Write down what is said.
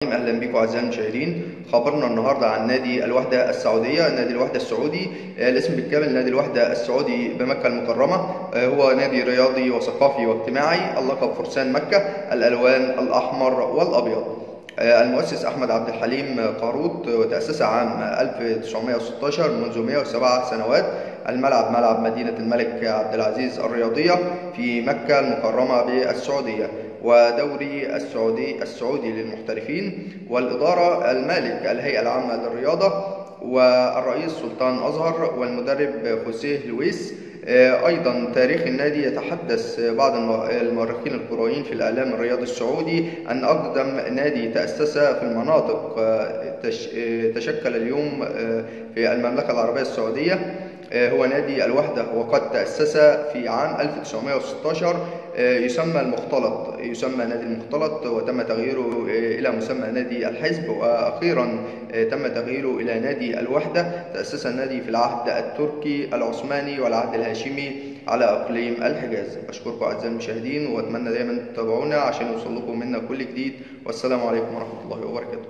اهلا بكم اعزائي المشاهدين. خبرنا النهارده عن نادي الوحده السعوديه. نادي الوحده السعودي الاسم بالكامل نادي الوحده السعودي بمكه المكرمه. هو نادي رياضي وثقافي واجتماعي. اللقب فرسان مكه، الالوان الاحمر والابيض. المؤسس احمد عبد الحليم قاروط، وتاسس عام 1916 منذ 107 سنوات. الملعب ملعب مدينه الملك عبد العزيز الرياضيه في مكه المكرمه بالسعوديه، ودوري السعودي للمحترفين، والإدارة المالك الهيئة العامة للرياضة، والرئيس سلطان أزهر، والمدرب خوسيه لويس. أيضا تاريخ النادي يتحدث بعض المؤرخين الكرويين في الإعلام الرياضي السعودي أن أقدم نادي تأسس في المناطق تشكل اليوم في المملكة العربية السعودية هو نادي الوحدة، وقد تأسس في عام 1916. يسمى نادي المختلط، وتم تغييره إلى مسمى نادي الحزب، وأخيرا تم تغييره إلى نادي الوحدة. تأسس النادي في العهد التركي العثماني والعهد الهاشمي على إقليم الحجاز. أشكركم أعزائي المشاهدين، وأتمنى دايما تتابعونا عشان يوصل لكم منا كل جديد، والسلام عليكم ورحمة الله وبركاته.